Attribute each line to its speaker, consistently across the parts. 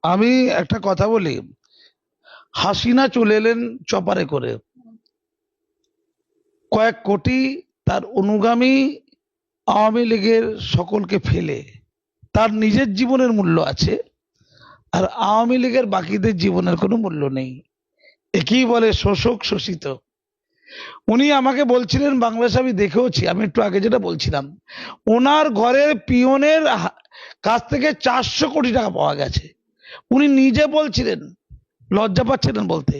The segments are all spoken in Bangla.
Speaker 1: আমি একটা কথা বলি। হাসিনা চলে এলেন চপারে করে, কয়েক কোটি তার অনুগামী আওয়ামী লীগের সকলকে ফেলে। তার নিজের জীবনের মূল্য আছে, আর আওয়ামী লীগের বাকিদের জীবনের কোনো মূল্য নেই। একেই বলে শোষক শোষিত। উনি আমাকে বলছিলেন, বাংলাদেশ আমি দেখেওছি, আমি একটু আগে যেটা বলছিলাম, ওনার ঘরের পিয়নের কাছ থেকে 400 কোটি টাকা পাওয়া গেছে। উনি নিজে বলছিলেন, লজ্জা পাচ্ছিলেন বলতে,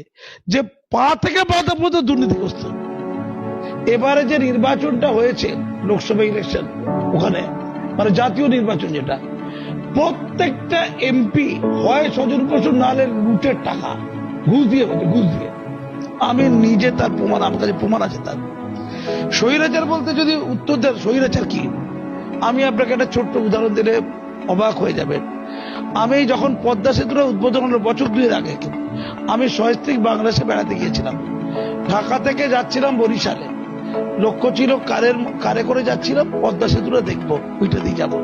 Speaker 1: যে পা থেকে পাতা পর্যন্ত দুর্নীতিগ্রস্ত। এবারে যে নির্বাচনটা হয়েছে, লোকসভা ইলেকশন, ওখানে মানে জাতীয় নির্বাচন, যেটা প্রত্যেকটা এমপি হয় স্বজন পোষণ, নাহলে লুটের টাকা ঘুষ দিয়ে হয়েছে, ঘুষ দিয়ে। আমি নিজে তার প্রমাণ, আমার কাছে প্রমাণ আছে তার। স্বৈরাচার বলতে যদি উত্তর দেন স্বৈরাচার কি, আমি আপনাকে একটা ছোট্ট উদাহরণ দিলে অবাক হয়ে যাবেন। আমি যখন পদ্মা সেতুটা উদ্বোধন হলো বছর 2 আগে, আমি সস্ত্রীক বাংলাদেশে বেড়াতে গিয়েছিলাম। ঢাকা থেকে যাচ্ছিলাম বরিশালে, লক্ষ্য ছিল কারে করে যাচ্ছিলাম পদ্মা সেতুটা দেখবো, ওইটা দিয়ে যাবো।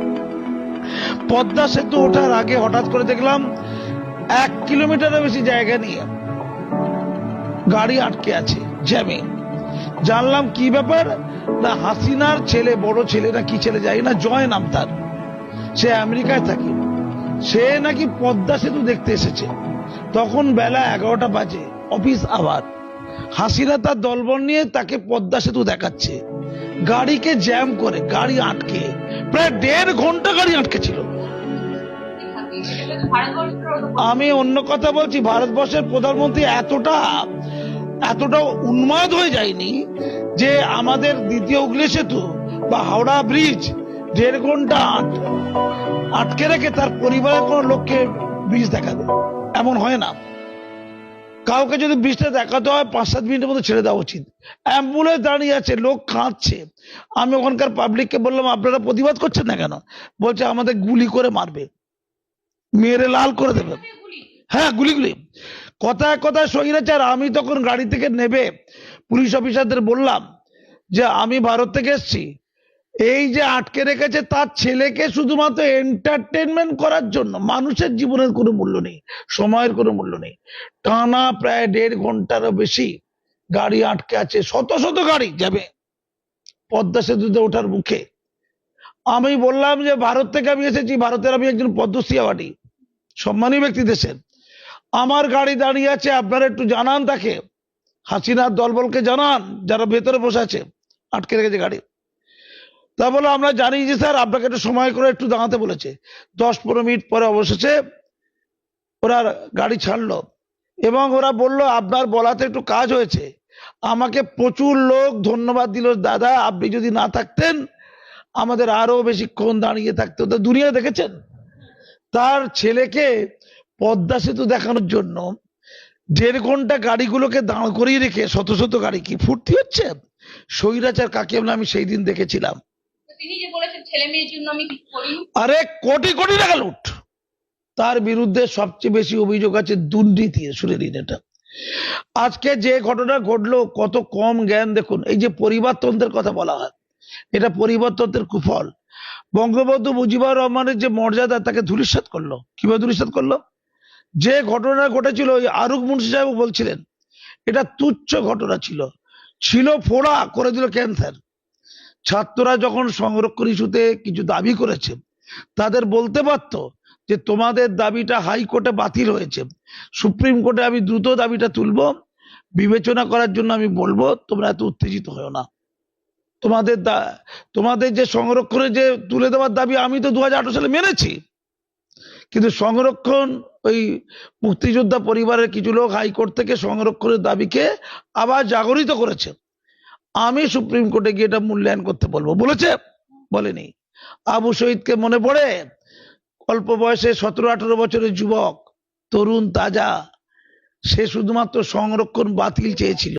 Speaker 1: পদ্মা সেতু ওঠার আগে হঠাৎ করে দেখলাম 1 কিলোমিটারের বেশি জায়গা নিয়ে গাড়ি আটকে আছে জ্যামে। জানলাম কি ব্যাপার, না হাসিনার ছেলে, বড় ছেলে না কি ছেলে যাই না, জয় নাম তার, সে আমেরিকায় থাকে, সে নাকি পদ্মা সেতু দেখতে এসেছে। তখন বেলা 11টা বাজে, অফিস আবার। হাসিনা তার দলবল নিয়ে তাকে পদ্মা সেতু দেখাচ্ছে, গাড়িকে জ্যাম করে, গাড়ি আটকে প্রায় 1.5 ঘন্টা গাড়ি আটকে ছিল। আমি অন্য কথা বলছি, ভারতবর্ষের প্রধানমন্ত্রী এতটা উন্মাদ হয়ে যায়নি যে আমাদের দ্বিতীয় হুগলি সেতু বা হাওড়া ব্রিজ 1.5 ঘন্টা আটকে রেখে তার পরিবারের কোন লোককে ব্রিজ দেখাবে। এমন হয় না। কাউকে যদি ব্রিজটা দেখাতে হয় 5-7 মিনিটের মধ্যে ছেড়ে দেওয়া উচিত। অ্যাম্বুলেন্স দাঁড়িয়ে আছে, লোক কাঁদছে। আমি ওখানকার পাবলিককে বললাম, আপনারা প্রতিবাদ করছেন না কেন? বলছে আমাদের গুলি করে মারবে, মেরে লাল করে দেবে। হ্যাঁ, গুলি। কথায় কথায় স্বৈরাচার। আমি তখন গাড়ি থেকে নেবে পুলিশ অফিসারদের বললাম যে আমি ভারত থেকে এসেছি, এই যে আটকে রেখেছে তার ছেলেকে শুধুমাত্র এন্টারটেনমেন্ট করার জন্য। মানুষের জীবনের কোনো মূল্য নেই, সময়ের কোনো মূল্য নেই। টানা প্রায় 1.5 ঘন্টারও বেশি গাড়ি আটকে আছে, শত শত গাড়ি যাবে পদ্মা সেতুতে ওঠার মুখে। আমি বললাম যে ভারত থেকে আমি এসেছি, ভারতের আমি একজন পদ্মশ্রী অ্যাওয়ার্ডি সম্মানী ব্যক্তি দেশের, আমার গাড়ি দাঁড়িয়ে আছে, আপনারা একটু জানান তাকে, হাসিনার দলবলকে জানান যারা ভেতরে বসে আছে, আটকে রেখেছে গাড়ি। তা বলে আমরা জানি যে স্যার আপনাকে একটু সময় করে একটু দাঁড়াতে বলেছে। 10-15 মিনিট পরে অবশেষে ওরা গাড়ি ছাড়লো এবং ওরা বলল আপনার বলাতে একটু কাজ হয়েছে। আমাকে প্রচুর লোক ধন্যবাদ দিল, দাদা আপনি যদি না থাকতেন আমাদের আরো বেশিক্ষণ দাঁড়িয়ে থাকতে হতো। দুনিয়া দেখেছেন, তার ছেলেকে পদ্মা সেতু দেখানোর জন্য 1.5 ঘন্টা গাড়িগুলোকে দাঁড় করিয়ে রেখে শত শত গাড়ি কি ফুর্তি হচ্ছে? স্বৈরাচার কাকে বলে আমি সেই দিন দেখেছিলাম।
Speaker 2: তিনি যে বলেছেন ছেলে মেয়ের জন্য আমি কিছু করি।
Speaker 1: আরে কোটি কোটি টাকা লুট। তার বিরুদ্ধে সবচেয়ে বেশি অভিযোগ আছে দুর্নীতি। শুনে নিন এটা। আজকে যে ঘটনা ঘটলো, কত কম জ্ঞান দেখুন। এই যে পরিবারতন্ত্রের কথা বলা হয়, এটা পরিবারতন্ত্রের কুফল। বঙ্গবন্ধু মুজিবুর রহমানের যে মর্যাদা, তাকে ধূলিসাৎ করলো। কিভাবে ধূলিসাৎ করলো? যে ঘটনা ঘটেছিল, ওই আরুক মুন্সি সাহেব বলছিলেন এটা তুচ্ছ ঘটনা ছিল ফোড়া করে দিল ক্যান্সার। ছাত্ররা যখন সংরক্ষণ ইস্যুতে কিছু দাবি করেছে, তাদের বলতে পারত যে তোমাদের দাবিটা হাইকোর্টে বাতিল হয়েছে, সুপ্রিম কোর্টে আমি দ্রুত দাবিটা তুলবো, বিবেচনা করার জন্য আমি বলবো, তোমরা এত উত্তেজিত হও না। তোমাদের যে সংরক্ষণের যে তুলে দেওয়ার দাবি আমি তো 2018 সালে মেনেছি, কিন্তু সংরক্ষণ, ওই মুক্তিযোদ্ধা পরিবারের কিছু লোক হাইকোর্ট থেকে সংরক্ষণের দাবিকে আবার জাগরিত করেছে। আমি সুপ্রিম কোর্টে গিয়ে এটা মূল্যায়ন করতে বলবো। বলেছে? বলেনি। আবু শহীদকে মনে পড়ে? অল্প বয়সে 17-18 বছরের যুবক, তরুণ তাজা, সে শুধুমাত্র সংরক্ষণ বাতিল চেয়েছিল।